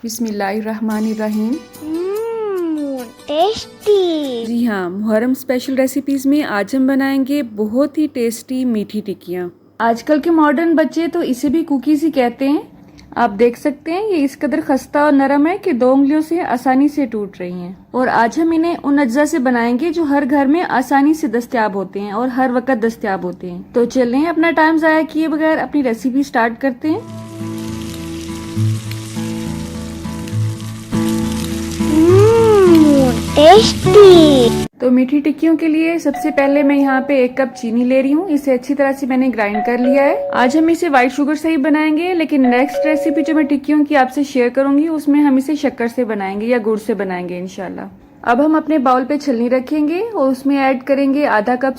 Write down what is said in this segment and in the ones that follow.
बिस्मिल्लाहिर्रहमानिर्रहीम। टेस्टी। जी हाँ, Muharram special recipes में आज हम बनाएंगे बहुत ही टेस्टी मीठी टिक्कियाँ। आजकल के मॉडर्न बच्चे तो इसे भी कुकीज़ ही कहते हैं। आप देख सकते हैं ये इस कदर खस्ता और नरम है कि 2 उंगलियों से आसानी से टूट रही हैं। और आज हम इन्हें उन अज्जा से बनाएंगे जो हर घर में आसानी से दस्तयाब होते हैं और हर वक्त दस्तयाब होते हैं। तो चलें अपना टाइम ज़ाया किए बगैर अपनी रेसिपी स्टार्ट करते हैं। टेस्टी। तो मीठी टिक्कियों के लिए सबसे पहले मैं यहाँ पे 1 कप चीनी ले रही हूँ। इसे अच्छी तरह से मैंने ग्राइंड कर लिया है। आज हम इसे व्हाइट शुगर से ही बनाएंगे, लेकिन नेक्स्ट रेसिपी जो मैं टिक्कियों की आपसे शेयर करूंगी उसमें हम इसे शक्कर से बनाएंगे या गुड़ से बनाएंगे इंशाल्लाह। अब हम अपने बाउल पे छलनी रखेंगे और उसमें ऐड करेंगे आधा कप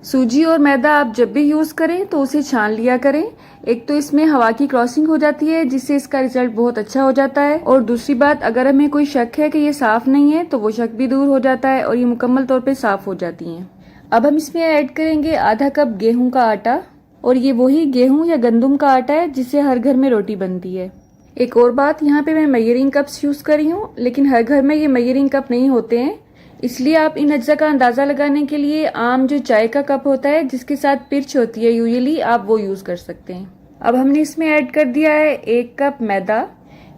सूजी और मैदा आप जब भी यूज करें तो उसे छान लिया करें। एक तो इसमें हवा की क्रॉसिंग हो जाती है जिससे इसका रिजल्ट बहुत अच्छा हो जाता है, और दूसरी बात अगर हमें कोई शक है कि ये साफ नहीं है तो वो शक भी दूर हो जाता है और ये मुकम्मल तौर पे साफ हो जाती हैं। अब हम इसमें ऐड करेंगे आधा कप गेहूं का आटा, और ये वही गेहूं या गंदुम का आटा है जिससे हर घर में रोटी बनती है। एक और बात, यहाँ पे मैं मेजरिंग कप्स यूज कर रही हूँ, लेकिन हर घर में ये मेजरिंग कप नहीं होते हैं, इसलिए आप इन अज्जा का अंदाजा लगाने के लिए आम जो चाय का कप होता है जिसके साथ पिर्च होती है यूजुअली, आप वो यूज कर सकते हैं। अब हमने इसमें ऐड कर दिया है 1 कप मैदा।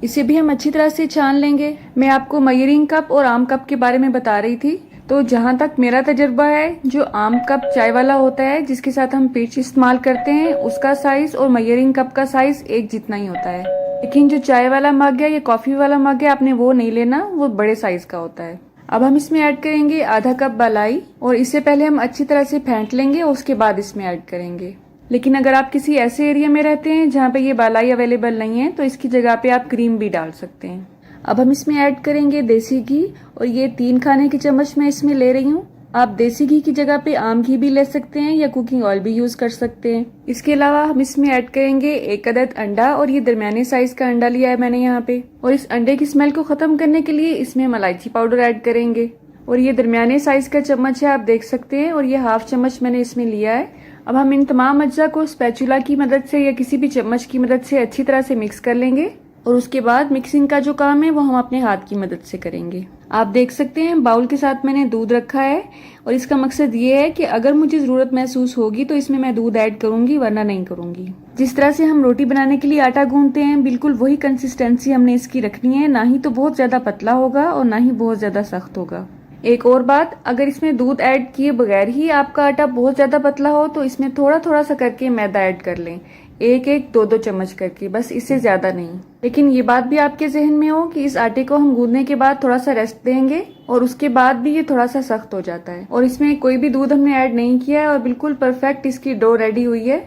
इसे भी हम अच्छी तरह से छान लेंगे। मैं आपको मेजरिंग कप और आम कप के बारे में बता रही थी, तो जहाँ तक मेरा तजुर्बा है, जो आम कप चाय वाला होता है जिसके साथ हम पिर्च इस्तेमाल करते हैं उसका साइज और मेजरिंग कप का साइज एक जितना ही होता है। लेकिन जो चाय वाला मग है या कॉफी वाला मग है, आपने वो नहीं लेना, वो बड़े साइज का होता है। अब हम इसमें ऐड करेंगे आधा कप मलाई, और इसे पहले हम अच्छी तरह से फेंट लेंगे और उसके बाद इसमें ऐड करेंगे। लेकिन अगर आप किसी ऐसे एरिया में रहते हैं जहाँ पे ये मलाई अवेलेबल नहीं है तो इसकी जगह पे आप क्रीम भी डाल सकते हैं। अब हम इसमें ऐड करेंगे देसी घी, और ये 3 खाने की चम्मच मैं इसमें ले रही हूँ। आप देसी घी की जगह पे आम घी भी ले सकते हैं या कुकिंग ऑयल भी यूज कर सकते हैं। इसके अलावा हम इसमें ऐड करेंगे 1 अदद अंडा, और ये दरमियाने साइज का अंडा लिया है मैंने यहाँ पे। और इस अंडे की स्मेल को खत्म करने के लिए इसमें हम इलायची पाउडर ऐड करेंगे, और ये दरमियाने साइज का चम्मच है, आप देख सकते हैं, और ये हाफ चम्मच मैंने इसमें लिया है। अब हम इन तमाम अज्जा को स्पैचुला की मदद से या किसी भी चम्मच की मदद से अच्छी तरह से मिक्स कर लेंगे, और उसके बाद मिक्सिंग का जो काम है वो हम अपने हाथ की मदद से करेंगे। आप देख सकते हैं बाउल के साथ मैंने दूध रखा है, और इसका मकसद ये है कि अगर मुझे जरूरत महसूस होगी तो इसमें मैं दूध ऐड करूंगी, वरना नहीं करूंगी। जिस तरह से हम रोटी बनाने के लिए आटा गूंथते हैं बिल्कुल वही कंसिस्टेंसी हमने इसकी रखनी है, ना ही तो बहुत ज्यादा पतला होगा और ना ही बहुत ज्यादा सख्त होगा। एक और बात, अगर इसमें दूध ऐड किए बगैर ही आपका आटा बहुत ज्यादा पतला हो तो इसमें थोड़ा थोड़ा सा करके मैदा ऐड कर लें, 1-1, 2-2 चम्मच करके, बस इससे ज्यादा नहीं। लेकिन ये बात भी आपके जहन में हो कि इस आटे को हम गूंदने के बाद थोड़ा सा रेस्ट देंगे और उसके बाद भी ये थोड़ा सा सख्त हो जाता है, और इसमें कोई भी दूध हमने ऐड नहीं किया है और बिल्कुल परफेक्ट इसकी डो रेडी हुई है।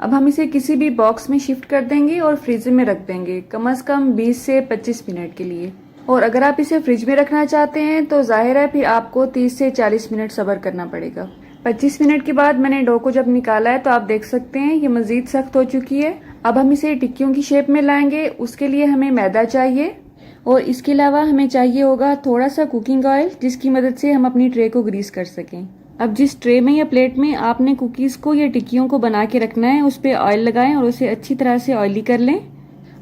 अब हम इसे किसी भी बॉक्स में शिफ्ट कर देंगे और फ्रीजर में रख देंगे कम से कम 20 से 25 मिनट के लिए। और अगर आप इसे फ्रिज में रखना चाहते हैं तो जाहिर है फिर आपको 30 से 40 मिनट सब्र करना पड़ेगा। 25 मिनट के बाद मैंने डो को जब निकाला है तो आप देख सकते हैं ये मजीद सख्त हो चुकी है। अब हम इसे टिक्कियों की शेप में लाएंगे, उसके लिए हमें मैदा चाहिए, और इसके अलावा हमें चाहिए होगा थोड़ा सा कुकिंग ऑयल जिसकी मदद से हम अपनी ट्रे को ग्रीस कर सकें। अब जिस ट्रे में या प्लेट में आपने कुकीज को या टिक्कियों को बना के रखना है उस पर ऑयल लगाएं और उसे अच्छी तरह से ऑयली कर लें।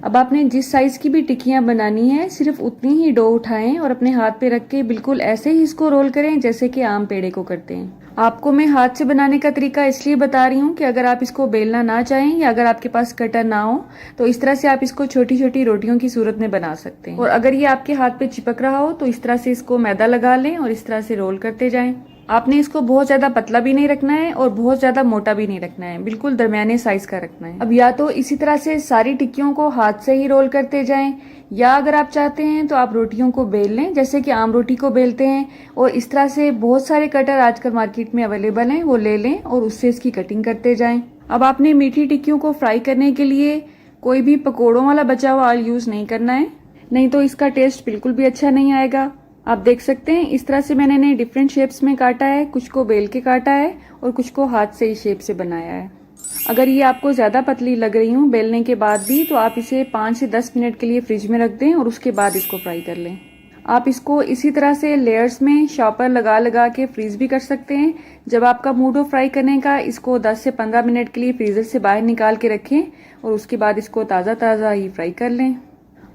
अब आपने जिस साइज की भी टिक्कियां बनानी है सिर्फ उतनी ही डो उठाएं और अपने हाथ पे रख के बिल्कुल ऐसे ही इसको रोल करें जैसे कि आम पेड़े को करते हैं। आपको मैं हाथ से बनाने का तरीका इसलिए बता रही हूँ कि अगर आप इसको बेलना ना चाहें या अगर आपके पास कटर ना हो तो इस तरह से आप इसको छोटी छोटी रोटियों की सूरत में बना सकते हैं। और अगर ये आपके हाथ पे चिपक रहा हो तो इस तरह से इसको मैदा लगा लें और इस तरह से रोल करते जाएं। आपने इसको बहुत ज्यादा पतला भी नहीं रखना है और बहुत ज्यादा मोटा भी नहीं रखना है, बिल्कुल दरमियाने साइज का रखना है। अब या तो इसी तरह से सारी टिक्कियों को हाथ से ही रोल करते जाएं, या अगर आप चाहते हैं तो आप रोटियों को बेल लें जैसे कि आम रोटी को बेलते हैं, और इस तरह से बहुत सारे कटर आजकल मार्केट में अवेलेबल हैं, वो ले लें और उससे इसकी कटिंग करते जाएं। अब आपने मीठी टिक्कियों को फ्राई करने के लिए कोई भी पकौड़ों वाला बचा हुआ ऑयल यूज नहीं करना है, नहीं तो इसका टेस्ट बिल्कुल भी अच्छा नहीं आएगा। आप देख सकते हैं इस तरह से मैंने इन्हें डिफरेंट शेप्स में काटा है, कुछ को बेल के काटा है और कुछ को हाथ से इस शेप से बनाया है। अगर ये आपको ज्यादा पतली लग रही हूँ बेलने के बाद भी तो आप इसे 5 से 10 मिनट के लिए फ्रिज में रख दें और उसके बाद इसको फ्राई कर लें। आप इसको इसी तरह से लेयर्स में शॉपर लगा लगा के फ्रीज भी कर सकते हैं। जब आपका मूड हो फ्राई करने का, इसको 10 से 15 मिनट के लिए फ्रीजर से बाहर निकाल के रखें और उसके बाद इसको ताज़ा ताज़ा ही फ्राई कर लें।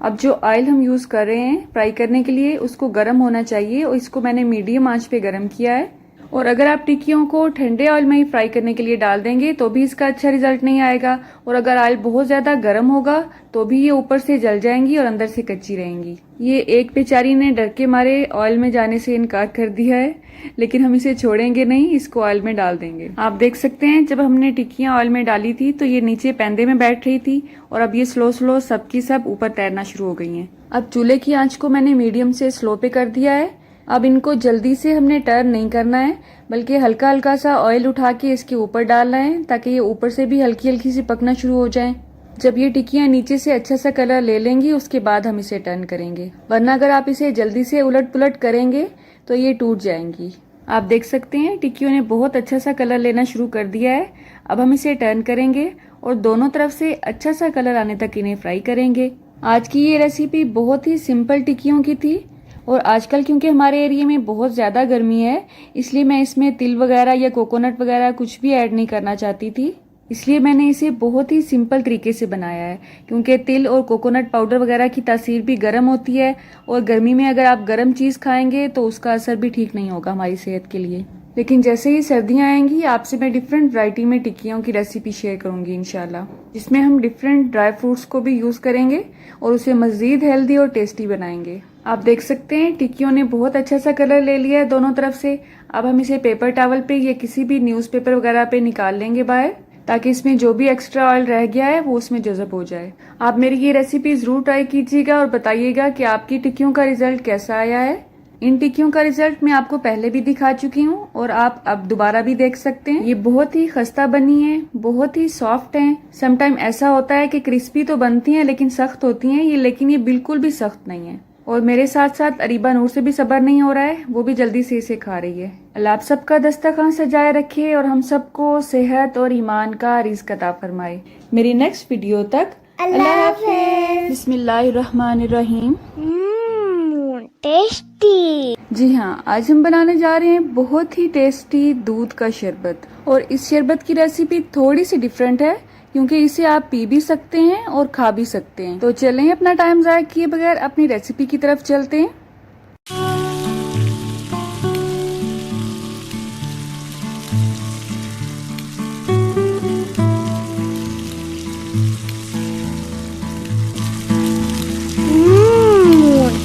अब जो ऑयल हम यूज कर रहे हैं फ्राई करने के लिए उसको गर्म होना चाहिए और इसको मैंने मीडियम आंच पे गर्म किया है। और अगर आप टिक्कियों को ठंडे ऑयल में ही फ्राई करने के लिए डाल देंगे तो भी इसका अच्छा रिजल्ट नहीं आएगा, और अगर ऑयल बहुत ज्यादा गर्म होगा तो भी ये ऊपर से जल जाएंगी और अंदर से कच्ची रहेंगी। ये एक बेचारी ने डर के मारे ऑयल में जाने से इनकार कर दिया है, लेकिन हम इसे छोड़ेंगे नहीं, इसको ऑयल में डाल देंगे। आप देख सकते हैं जब हमने टिक्कियां ऑयल में डाली थी तो ये नीचे पैंदे में बैठ रही थी और अब ये स्लो स्लो सबकी सब ऊपर तैरना शुरू हो गई हैं। अब चूल्हे की आंच को मैंने मीडियम से स्लो पे कर दिया है। अब इनको जल्दी से हमने टर्न नहीं करना है, बल्कि हल्का हल्का सा ऑयल उठा के इसके ऊपर डालना है ताकि ये ऊपर से भी हल्की हल्की सी पकना शुरू हो जाए। जब ये टिक्कियां नीचे से अच्छा सा कलर ले लेंगी उसके बाद हम इसे टर्न करेंगे, वरना अगर आप इसे जल्दी से उलट पुलट करेंगे तो ये टूट जाएंगी। आप देख सकते हैं टिक्कियों ने बहुत अच्छा सा कलर लेना शुरू कर दिया है। अब हम इसे टर्न करेंगे और दोनों तरफ से अच्छा सा कलर आने तक इन्हें फ्राई करेंगे। आज की ये रेसिपी बहुत ही सिंपल टिक्कियों की थी, और आजकल क्योंकि हमारे एरिया में बहुत ज्यादा गर्मी है इसलिए मैं इसमें तिल वगैरह या कोकोनट वगैरह कुछ भी ऐड नहीं करना चाहती थी, इसलिए मैंने इसे बहुत ही सिंपल तरीके से बनाया है। क्योंकि तिल और कोकोनट पाउडर वगैरह की तासीर भी गर्म होती है, और गर्मी में अगर आप गर्म चीज खाएंगे तो उसका असर भी ठीक नहीं होगा हमारी सेहत के लिए। लेकिन जैसे ही सर्दियां आएंगी आपसे मैं डिफरेंट वैरायटी में टिक्कियों की रेसिपी शेयर करूंगी इंशाल्लाह, जिसमें हम डिफरेंट ड्राई फ्रूट्स को भी यूज करेंगे और उसे मजीद हेल्दी और टेस्टी बनाएंगे। आप देख सकते हैं टिक्कियों ने बहुत अच्छा सा कलर ले लिया है दोनों तरफ से। अब हम इसे पेपर टॉवल पे या किसी भी न्यूज़पेपर वगैरह पे निकाल लेंगे बाहर, ताकि इसमें जो भी एक्स्ट्रा ऑयल रह गया है वो उसमें जज़ब हो जाए। आप मेरी ये रेसिपी जरूर ट्राई कीजिएगा और बताइएगा कि आपकी टिक्कियों का रिजल्ट कैसा आया है। इन टिक्कियों का रिजल्ट मैं आपको पहले भी दिखा चुकी हूँ और आप अब दोबारा भी देख सकते हैं। ये बहुत ही खस्ता बनी है, बहुत ही सॉफ्ट है। समटाइम ऐसा होता है कि क्रिस्पी तो बनती हैं लेकिन सख्त होती हैं ये, लेकिन ये बिल्कुल भी सख्त नहीं है। और मेरे साथ साथ अरीबा नूर से भी सब्र नहीं हो रहा है, वो भी जल्दी से इसे खा रही है। अल्लाह आप सबका दस्तरखान सजाए रखे और हम सबको सेहत और ईमान का रिज़्क अता फरमाए। मेरी नेक्स्ट वीडियो तक अल्लाह हाफ़िज़। बिस्मिल्लाहिर्रहमानिर्रहीम। टेस्टी। जी हाँ, आज हम बनाने जा रहे हैं बहुत ही टेस्टी दूध का शरबत, और इस शरबत की रेसिपी थोड़ी सी डिफरेंट है क्योंकि इसे आप पी भी सकते हैं और खा भी सकते हैं। तो चलें अपना टाइम ज़ाया किए बगैर अपनी रेसिपी की तरफ चलते हैं।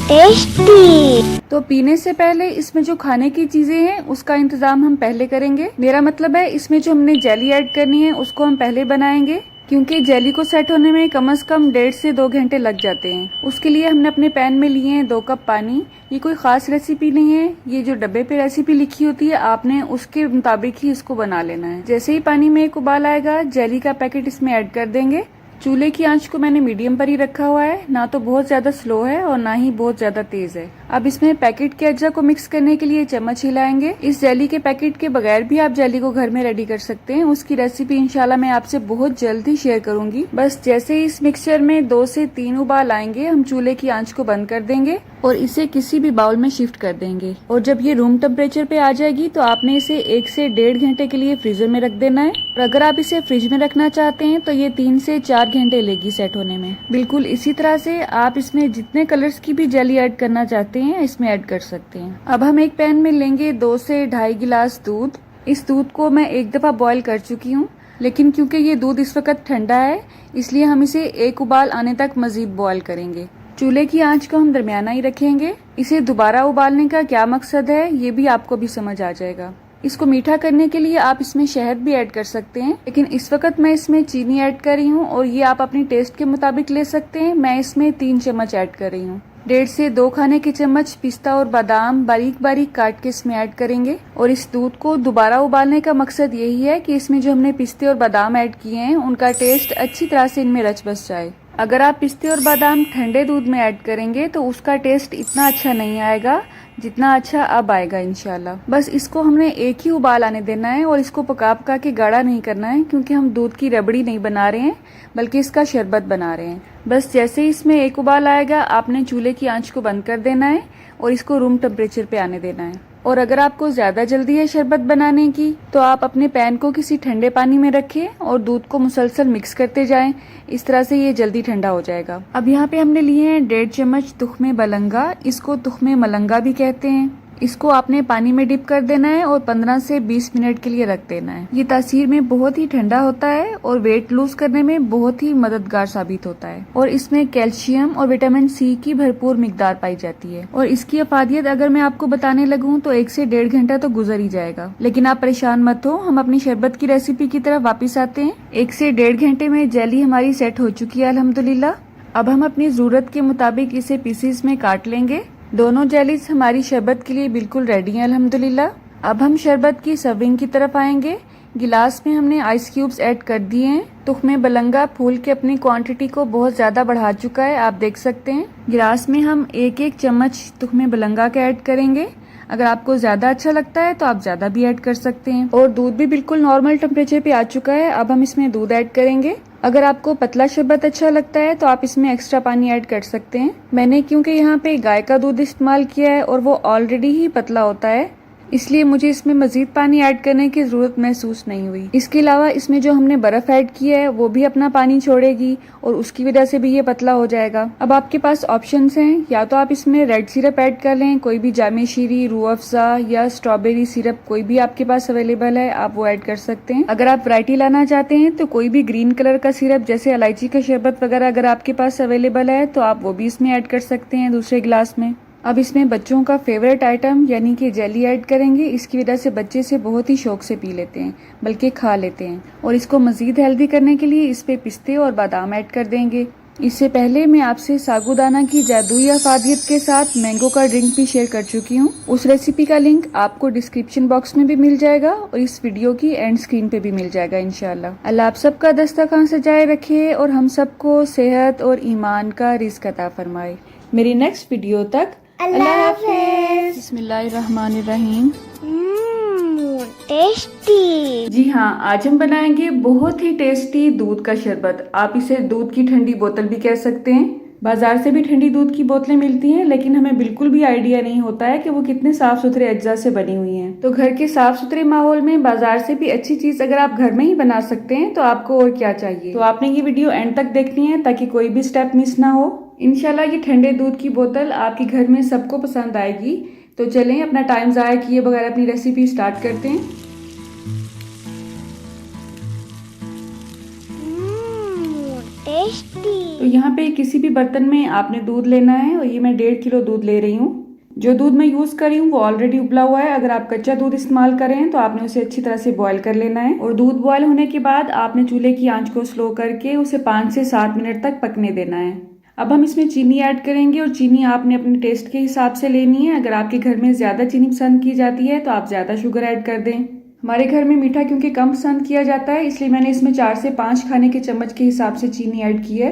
टेस्टी। तो पीने से पहले इसमें जो खाने की चीजें हैं उसका इंतजाम हम पहले करेंगे। मेरा मतलब है इसमें जो हमने जेली ऐड करनी है उसको हम पहले बनाएंगे, क्योंकि जेली को सेट होने में कम से कम 1.5 से 2 घंटे लग जाते हैं। उसके लिए हमने अपने पैन में लिए हैं 2 कप पानी। ये कोई खास रेसिपी नहीं है, ये जो डब्बे पे रेसिपी लिखी होती है आपने उसके मुताबिक ही इसको बना लेना है। जैसे ही पानी में एक उबाल आएगा जेली का पैकेट इसमें ऐड कर देंगे। चूल्हे की आंच को मैंने मीडियम पर ही रखा हुआ है, ना तो बहुत ज्यादा स्लो है और ना ही बहुत ज्यादा तेज है। अब इसमें पैकेट के अज्जा को मिक्स करने के लिए चम्मच हिलाएंगे। इस जेली के पैकेट के बगैर भी आप जेली को घर में रेडी कर सकते हैं, उसकी रेसिपी इंशाल्लाह मैं आपसे बहुत जल्दी शेयर करूंगी। बस जैसे ही इस मिक्सचर में 2 से 3 उबाल आएंगे हम चूल्हे की आंच को बंद कर देंगे और इसे किसी भी बाउल में शिफ्ट कर देंगे। और जब ये रूम टेम्परेचर पे आ जाएगी तो आपने इसे 1 से 1.5 घंटे के लिए फ्रीजर में रख देना है। और अगर आप इसे फ्रिज में रखना चाहते हैं तो ये 3 से 4 घंटे लेगी सेट होने में। बिल्कुल इसी तरह से आप इसमें जितने कलर्स की भी जेली ऐड करना चाहते हैं इसमें ऐड कर सकते हैं। अब हम एक पैन में लेंगे 2 से 2.5 गिलास दूध। इस दूध को मैं एक दफा बॉईल कर चुकी हूँ, लेकिन क्योंकि ये दूध इस वक्त ठंडा है इसलिए हम इसे एक उबाल आने तक मजीद बॉईल करेंगे। चूल्हे की आंच को हम दरमियाना ही रखेंगे। इसे दोबारा उबालने का क्या मकसद है ये भी आपको भी समझ आ जाएगा। इसको मीठा करने के लिए आप इसमें शहद भी ऐड कर सकते हैं, लेकिन इस वक्त मैं इसमें चीनी ऐड कर रही हूँ और ये आप अपनी टेस्ट के मुताबिक ले सकते हैं। मैं इसमें 3 चम्मच ऐड कर रही हूँ। 1.5 से 2 खाने के चम्मच पिस्ता और बादाम बारीक बारीक काट के इसमें ऐड करेंगे। और इस दूध को दोबारा उबालने का मकसद यही है कि इसमें जो हमने पिस्ते और बादाम ऐड किए हैं उनका टेस्ट अच्छी तरह से इनमें रच बस जाए। अगर आप पिस्ते और बादाम ठंडे दूध में ऐड करेंगे तो उसका टेस्ट इतना अच्छा नहीं आएगा जितना अच्छा अब आएगा इंशाल्लाह। बस इसको हमने एक ही उबाल आने देना है और इसको पका के गाढ़ा नहीं करना है, क्योंकि हम दूध की रबड़ी नहीं बना रहे हैं बल्कि इसका शरबत बना रहे हैं। बस जैसे ही इसमें एक उबाल आएगा आपने चूल्हे की आंच को बंद कर देना है और इसको रूम टेम्परेचर पे आने देना है। और अगर आपको ज्यादा जल्दी है शरबत बनाने की तो आप अपने पैन को किसी ठंडे पानी में रखें और दूध को मुसलसल मिक्स करते जाएं। इस तरह से ये जल्दी ठंडा हो जाएगा। अब यहाँ पे हमने लिए हैं 1.5 चम्मच तुख्मे बलंगा, इसको तुख्मे मलंगा भी कहते हैं। इसको आपने पानी में डिप कर देना है और 15 से 20 मिनट के लिए रख देना है। ये तासीर में बहुत ही ठंडा होता है और वेट लूज करने में बहुत ही मददगार साबित होता है और इसमें कैल्शियम और विटामिन सी की भरपूर मिकदार पाई जाती है। और इसकी अफादियत अगर मैं आपको बताने लगूं तो 1 से 1.5 घंटा तो गुजर ही जाएगा। लेकिन आप परेशान मत हो, हम अपनी शरबत की रेसिपी की तरफ वापिस आते हैं। 1 से 1.5 घंटे में जेली हमारी सेट हो चुकी है अल्हम्दुलिल्लाह। अब हम अपनी जरूरत के मुताबिक इसे पीसेस में काट लेंगे। दोनों जेलीज हमारी शरबत के लिए बिल्कुल रेडी हैं अल्हम्दुलिल्लाह। अब हम शरबत की सर्विंग की तरफ आएंगे। गिलास में हमने आइस क्यूब्स ऐड कर दिए हैं। तुख्मे बलंगा फूल के अपनी क्वांटिटी को बहुत ज्यादा बढ़ा चुका है, आप देख सकते हैं। गिलास में हम 1-1 चम्मच तुख्मे बलंगा का ऐड करेंगे। अगर आपको ज्यादा अच्छा लगता है तो आप ज्यादा भी ऐड कर सकते हैं। और दूध भी बिल्कुल नॉर्मल टेम्परेचर पे आ चुका है। अब हम इसमें दूध ऐड करेंगे। अगर आपको पतला शरबत अच्छा लगता है तो आप इसमें एक्स्ट्रा पानी ऐड कर सकते हैं। मैंने क्योंकि यहाँ पे गाय का दूध इस्तेमाल किया है और वो ऑलरेडी ही पतला होता है, इसलिए मुझे इसमें मजीद पानी ऐड करने की जरूरत महसूस नहीं हुई। इसके अलावा इसमें जो हमने बर्फ ऐड किया है वो भी अपना पानी छोड़ेगी और उसकी वजह से भी ये पतला हो जाएगा। अब आपके पास ऑप्शंस हैं, या तो आप इसमें रेड सिरप ऐड कर लें, कोई भी जामे शीरी, रूह अफ़ज़ा या स्ट्रॉबेरी सिरप कोई भी आपके पास अवेलेबल है, आप वो ऐड कर सकते हैं। अगर आप वैरायटी लाना चाहते हैं तो कोई भी ग्रीन कलर का सिरप जैसे इलायची का शरबत वगैरह अगर आपके पास अवेलेबल है तो आप वो भी इसमें ऐड कर सकते हैं दूसरे गिलास में। अब इसमें बच्चों का फेवरेट आइटम यानी कि जेली ऐड करेंगे। इसकी वजह से बच्चे इसे बहुत ही शौक से पी लेते हैं, बल्कि खा लेते हैं। और इसको मजीद हेल्दी करने के लिए इस पे पिस्ते और बादाम ऐड कर देंगे। इससे पहले मैं आपसे सागुदाना की जादुई अफादियत के साथ मैंगो का ड्रिंक भी शेयर कर चुकी हूँ। उस रेसिपी का लिंक आपको डिस्क्रिप्शन बॉक्स में भी मिल जाएगा और इस वीडियो की एंड स्क्रीन पे भी मिल जाएगा इंशाल्लाह। अल्लाह आप सबका दस्तरखान सजाए रखे और हम सबको सेहत और ईमान का रिज़्क अता फरमाए। मेरी नेक्स्ट वीडियो तक अल्लाह हाफिज़। बिस्मिल्लाहिर्रहमानिर्रहीम। टेस्टी। जी हाँ, आज हम बनाएंगे बहुत ही टेस्टी दूध का शरबत। आप इसे दूध की ठंडी बोतल भी कह सकते हैं। बाजार से भी ठंडी दूध की बोतलें मिलती हैं, लेकिन हमें बिल्कुल भी आइडिया नहीं होता है कि वो कितने साफ सुथरे अज्जा से बनी हुई हैं। तो घर के साफ सुथरे माहौल में बाजार से भी अच्छी चीज अगर आप घर में ही बना सकते हैं तो आपको और क्या चाहिए। तो आपने ये वीडियो एंड तक देखनी है ताकि कोई भी स्टेप मिस ना हो। इंशाल्लाह ये ठंडे दूध की बोतल आपके घर में सबको पसंद आएगी। तो चलें अपना टाइम ज़ाया किए बगैर अपनी रेसिपी स्टार्ट करते हैं। टेस्टी। तो यहाँ पे किसी भी बर्तन में आपने दूध लेना है और ये मैं 1.5 किलो दूध ले रही हूँ। जो दूध मैं यूज कर रही हूँ वो ऑलरेडी उबला हुआ है। अगर आप कच्चा दूध इस्तेमाल कर रहे हैं तो आपने उसे अच्छी तरह से बॉईल कर लेना है। और दूध बॉईल होने के बाद आपने चूल्हे की आंच को स्लो करके उसे 5 से 7 मिनट तक पकने देना है। अब हम इसमें चीनी ऐड करेंगे और चीनी आपने अपने टेस्ट के हिसाब से लेनी है। अगर आपके घर में ज्यादा चीनी पसंद की जाती है तो आप ज्यादा शुगर ऐड कर दें। हमारे घर में मीठा क्योंकि कम पसंद किया जाता है, इसलिए मैंने इसमें 4 से 5 खाने के चम्मच के हिसाब से चीनी ऐड की है।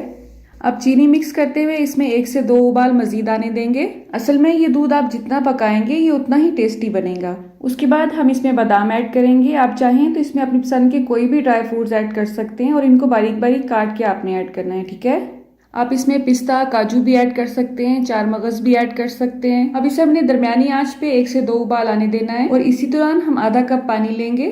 अब चीनी मिक्स करते हुए इसमें 1 से 2 उबाल मजीद आने देंगे। असल में ये दूध आप जितना पकाएंगे ये उतना ही टेस्टी बनेगा। उसके बाद हम इसमें बादाम ऐड करेंगे। आप चाहें तो इसमें अपनी पसंद के कोई भी ड्राई फ्रूट्स ऐड कर सकते हैं और इनको बारीक बारीक काट के आपने ऐड करना है, ठीक है। आप इसमें पिस्ता, काजू भी ऐड कर सकते हैं, 4 मगज भी ऐड कर सकते हैं। अब इसे हमने दरमियानी आंच पे 1 से 2 उबाल आने देना है और इसी दौरान हम आधा कप पानी लेंगे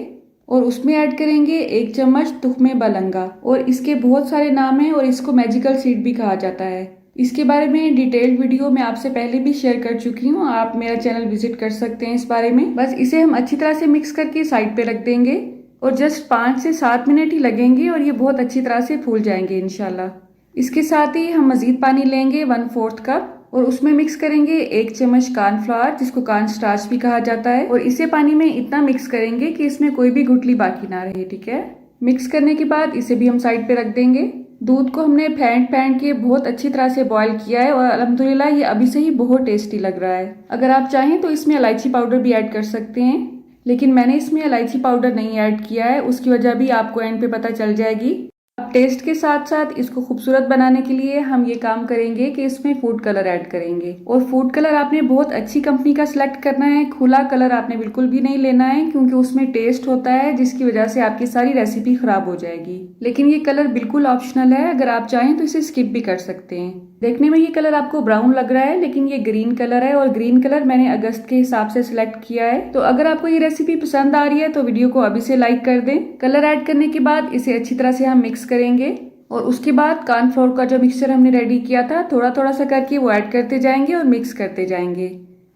और उसमें ऐड करेंगे 1 चम्मच तुख्मे बलंगा। और इसके बहुत सारे नाम हैं और इसको मैजिकल सीड भी कहा जाता है। इसके बारे में डिटेल्ड वीडियो मैं आपसे पहले भी शेयर कर चुकी हूँ, आप मेरा चैनल विजिट कर सकते हैं इस बारे में। बस इसे हम अच्छी तरह से मिक्स करके साइड पे रख देंगे और जस्ट 5 से 7 मिनट ही लगेंगे और ये बहुत अच्छी तरह से फूल जाएंगे इंशाल्लाह। इसके साथ ही हम मजीद पानी लेंगे 1/4 कप और उसमें मिक्स करेंगे 1 चम्मच कॉर्नफ्लावर जिसको कॉर्न स्टार्च भी कहा जाता है। और इसे पानी में इतना मिक्स करेंगे कि इसमें कोई भी गुठली बाकी ना रहे, ठीक है। मिक्स करने के बाद इसे भी हम साइड पे रख देंगे। दूध को हमने फेंट के बहुत अच्छी तरह से बॉईल किया है और अल्हम्दुलिल्लाह ये अभी से ही बहुत टेस्टी लग रहा है। अगर आप चाहें तो इसमें इलायची पाउडर भी ऐड कर सकते हैं, लेकिन मैंने इसमें इलायची पाउडर नहीं ऐड किया है। उसकी वजह भी आपको एंड पे पता चल जाएगी। अब टेस्ट के साथ साथ इसको खूबसूरत बनाने के लिए हम ये काम करेंगे कि इसमें फूड कलर ऐड करेंगे। और फूड कलर आपने बहुत अच्छी कंपनी का सिलेक्ट करना है। खुला कलर आपने बिल्कुल भी नहीं लेना है क्योंकि उसमें टेस्ट होता है जिसकी वजह से आपकी सारी रेसिपी खराब हो जाएगी। लेकिन ये कलर बिल्कुल ऑप्शनल है, अगर आप चाहें तो इसे स्किप भी कर सकते हैं। देखने में ये कलर आपको ब्राउन लग रहा है, लेकिन ये ग्रीन कलर है और ग्रीन कलर मैंने अगस्त के हिसाब से सिलेक्ट किया है। तो अगर आपको ये रेसिपी पसंद आ रही है तो वीडियो को अभी से लाइक कर दें। कलर ऐड करने के बाद इसे अच्छी तरह से हम मिक्स करेंगे और उसके बाद कॉर्नफ्लोर का जो मिक्सचर हमने रेडी किया था थोड़ा थोड़ा सा करके वो ऐड करते जाएंगे और मिक्स करते जाएंगे।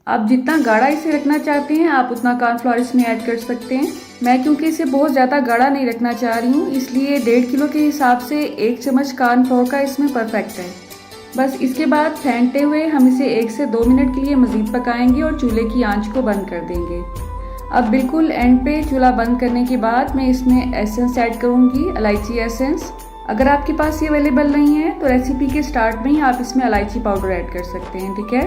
आप जितना गाढ़ा इसे रखना चाहते हैं आप उतना कॉर्नफ्लोर इसमें ऐड कर सकते हैं। मैं क्योंकि इसे बहुत ज़्यादा गाढ़ा नहीं रखना चाह रही हूँ, इसलिए 1.5 किलो के हिसाब से 1 चम्मच कॉर्नफ्लोर का इसमें परफेक्ट है। बस इसके बाद फेंटते हुए हम इसे 1 से 2 मिनट के लिए मज़ीद पकाएंगे और चूल्हे की आंच को बंद कर देंगे। अब बिल्कुल एंड पे चूल्हा बंद करने के बाद मैं इसमें एसेंस ऐड करूँगी, इलायची एसेंस। अगर आपके पास ये अवेलेबल नहीं है तो रेसिपी के स्टार्ट में ही आप इसमें इलायची पाउडर ऐड कर सकते हैं, ठीक है।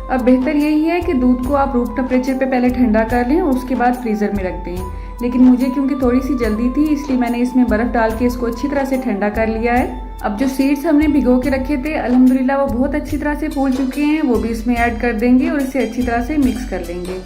अब बेहतर यही है कि दूध को आप रूम टेम्परेचर पे पहले ठंडा कर लें और उसके बाद फ्रीज़र में रख दें, लेकिन मुझे क्योंकि थोड़ी सी जल्दी थी इसलिए मैंने इसमें बर्फ़ डाल के इसको अच्छी तरह से ठंडा कर लिया है। अब जो सीड्स हमने भिगो के रखे थे अल्हम्दुलिल्लाह वो बहुत अच्छी तरह से फूल चुके हैं, वो भी इसमें ऐड कर देंगे और इसे अच्छी तरह से मिक्स कर लेंगे।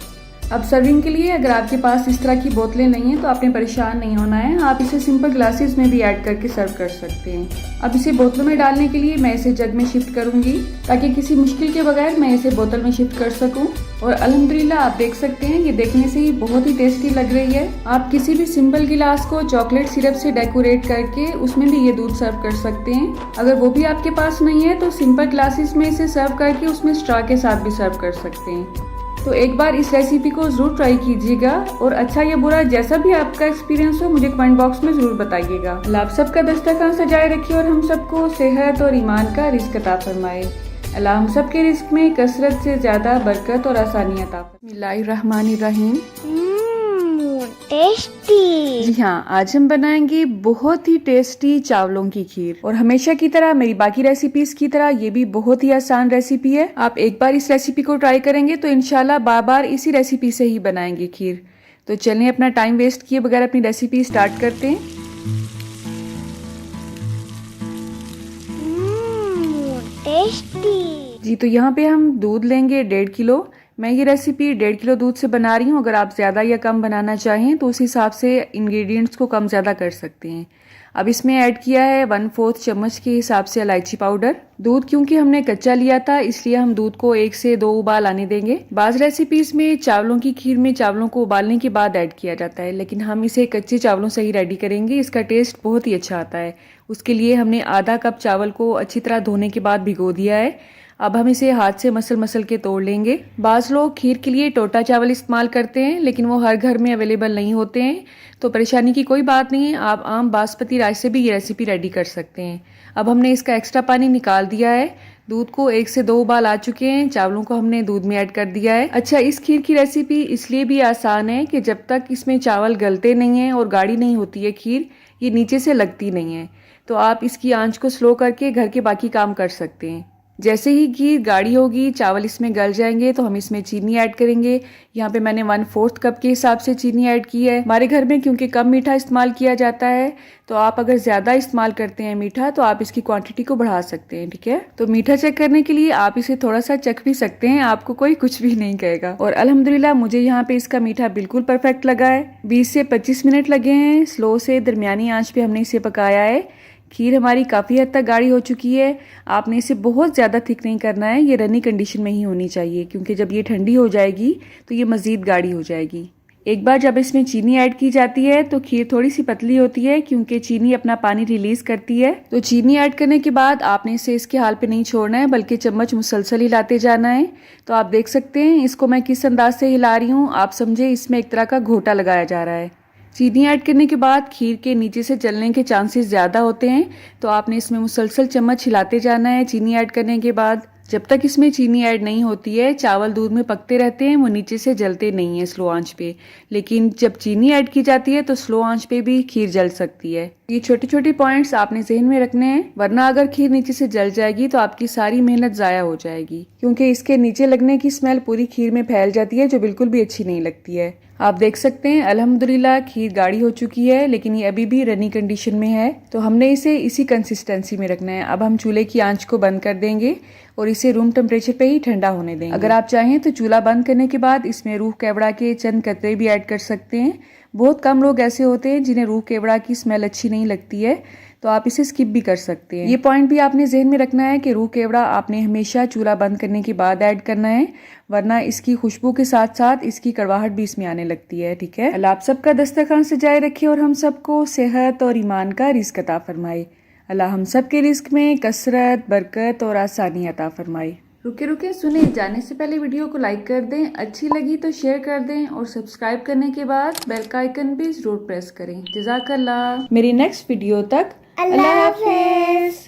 अब सर्विंग के लिए अगर आपके पास इस तरह की बोतलें नहीं हैं तो आपने परेशान नहीं होना है, आप इसे सिंपल ग्लासेस में भी ऐड करके सर्व कर सकते हैं। अब इसे बोतलों में डालने के लिए मैं इसे जग में शिफ्ट करूंगी ताकि किसी मुश्किल के बगैर मैं इसे बोतल में शिफ्ट कर सकूं। और अल्हम्दुलिल्लाह आप देख सकते हैं ये देखने से ही बहुत ही टेस्टी लग रही है। आप किसी भी सिंपल गिलास को चॉकलेट सिरप से डेकोरेट करके उसमें भी ये दूध सर्व कर सकते हैं। अगर वो भी आपके पास नहीं है तो सिंपल ग्लासेस में इसे सर्व करके उसमें स्ट्रॉ के साथ भी सर्व कर सकते हैं। तो एक बार इस रेसिपी को ज़रूर ट्राई कीजिएगा और अच्छा या बुरा जैसा भी आपका एक्सपीरियंस हो मुझे कमेंट बॉक्स में ज़रूर बताइएगा। अल्लाह आप सबका दस्तरखान सजाए रखे और हम सबको सेहत और ईमान का रिज़्क अता फरमाए। अल्लाह हम सबके रिज़्क में कसरत से ज़्यादा बरकत और आसानी अता फरमाए। बिस्मिल्लाहिर्रहमानिर्रहीम। टेस्टी। जी हाँ, आज हम बनाएंगे बहुत ही टेस्टी चावलों की खीर और हमेशा की तरह मेरी बाकी रेसिपीज की तरह ये भी बहुत ही आसान रेसिपी है। आप एक बार इस रेसिपी को ट्राई करेंगे तो इंशाल्लाह बार बार इसी रेसिपी से ही बनाएंगे खीर। तो चलिए अपना टाइम वेस्ट किए बगैर अपनी रेसिपी स्टार्ट करते हैं। टेस्टी। जी तो यहाँ पे हम दूध लेंगे 1.5 किलो। मैं ये रेसिपी 1.5 किलो दूध से बना रही हूँ। अगर आप ज़्यादा या कम बनाना चाहें तो उस हिसाब से इंग्रेडिएंट्स को कम ज़्यादा कर सकते हैं। अब इसमें ऐड किया है 1/4 चम्मच के हिसाब से इलायची पाउडर। दूध क्योंकि हमने कच्चा लिया था इसलिए हम दूध को 1 से 2 उबाल आने देंगे। बाज़ रेसिपीज़ में चावलों की खीर में चावलों को उबालने के बाद ऐड किया जाता है, लेकिन हम इसे कच्चे चावलों से ही रेडी करेंगे। इसका टेस्ट बहुत ही अच्छा आता है। उसके लिए हमने आधा कप चावल को अच्छी तरह धोने के बाद भिगो दिया है। अब हम इसे हाथ से मसल मसल के तोड़ लेंगे। बाज़ लोग खीर के लिए टोटा चावल इस्तेमाल करते हैं, लेकिन वो हर घर में अवेलेबल नहीं होते हैं, तो परेशानी की कोई बात नहीं है। आप आम बासमती राइस से भी ये रेसिपी रेडी कर सकते हैं। अब हमने इसका एक्स्ट्रा पानी निकाल दिया है। दूध को 1 से 2 उबाल आ चुके हैं। चावलों को हमने दूध में ऐड कर दिया है। अच्छा, इस खीर की रेसिपी इसलिए भी आसान है कि जब तक इसमें चावल गलते नहीं हैं और गाढ़ी नहीं होती है खीर, ये नीचे से लगती नहीं है। तो आप इसकी आंच को स्लो करके घर के बाकी काम कर सकते हैं। जैसे ही खीर गाढ़ी होगी, चावल इसमें गल जाएंगे तो हम इसमें चीनी ऐड करेंगे। यहाँ पे मैंने 1/4 कप के हिसाब से चीनी ऐड की है। हमारे घर में क्योंकि कम मीठा इस्तेमाल किया जाता है, तो आप अगर ज़्यादा इस्तेमाल करते हैं मीठा तो आप इसकी क्वांटिटी को बढ़ा सकते हैं, ठीक है। तो मीठा चेक करने के लिए आप इसे थोड़ा सा चख भी सकते हैं, आपको कोई कुछ भी नहीं कहेगा। और अल्हम्दुलिल्लाह मुझे यहाँ पे इसका मीठा बिल्कुल परफेक्ट लगा है। 20 से 25 मिनट लगे हैं। स्लो से दरमियानी आँच पे हमने इसे पकाया है। खीर हमारी काफ़ी हद तक गाढ़ी हो चुकी है। आपने इसे बहुत ज़्यादा थिक नहीं करना है, ये रनी कंडीशन में ही होनी चाहिए, क्योंकि जब ये ठंडी हो जाएगी तो ये मज़ीद गाढ़ी हो जाएगी। एक बार जब इसमें चीनी ऐड की जाती है तो खीर थोड़ी सी पतली होती है, क्योंकि चीनी अपना पानी रिलीज करती है। तो चीनी ऐड करने के बाद आपने इसे इसके हाल पे नहीं छोड़ना है, बल्कि चम्मच मुसलसल हिलाते जाना है। तो आप देख सकते हैं इसको मैं किस अंदाज से हिला रही हूँ। आप समझे इसमें एक तरह का घोटा लगाया जा रहा है। चीनी ऐड करने के बाद खीर के नीचे से जलने के चांसेस ज़्यादा होते हैं, तो आपने इसमें मुसलसल चम्मच हिलाते जाना है। चीनी ऐड करने के बाद जब तक इसमें चीनी ऐड नहीं होती है चावल दूध में पकते रहते हैं, वो नीचे से जलते नहीं है स्लो आंच पे। लेकिन जब चीनी ऐड की जाती है तो स्लो आंच पे भी खीर जल सकती है। ये छोटे छोटे पॉइंट्स आपने जहन में रखने हैं, वरना अगर खीर नीचे से जल जाएगी तो आपकी सारी मेहनत ज़ाया हो जाएगी, क्योंकि इसके नीचे लगने की स्मेल पूरी खीर में फैल जाती है, जो बिल्कुल भी अच्छी नहीं लगती है। आप देख सकते हैं अल्हम्दुलिल्लाह खीर गाढ़ी हो चुकी है, लेकिन ये अभी भी रनी कंडीशन में है, तो हमने इसे इसी कंसिस्टेंसी में रखना है। अब हम चूल्हे की आंच को बंद कर देंगे और इसे रूम टेम्परेचर पे ही ठंडा होने देंगे। अगर आप चाहें तो चूल्हा बंद करने के बाद इसमें रूह केवड़ा के चंद कतरे भी ऐड कर सकते हैं। बहुत कम लोग ऐसे होते हैं जिन्हें रूह केवड़ा की स्मेल अच्छी नहीं लगती है, तो आप इसे स्किप भी कर सकते हैं। ये पॉइंट भी आपने जहन में रखना है कि रूह केवड़ा आपने हमेशा चूल्हा बंद करने के बाद ऐड करना है, वरना इसकी खुशबू के साथ साथ इसकी कड़वाहट भी इसमें आने लगती है। ठीक है, अल्लाह आप सबका दस्तरखान सजाए रखे और हम सबको सेहत और ईमान का रिज़्क अता फरमाए। अल्लाह हम सब के रिस्क में कसरत, बरकत और आसानी अता फरमाए। रुके रुके सुने, जाने से पहले वीडियो को लाइक कर दें, अच्छी लगी तो शेयर कर दें और सब्सक्राइब करने के बाद बेल का आइकन भी जरूर प्रेस करें। जज़ाकल्लाह। मेरी नेक्स्ट वीडियो तक अल्लाह हाफिज।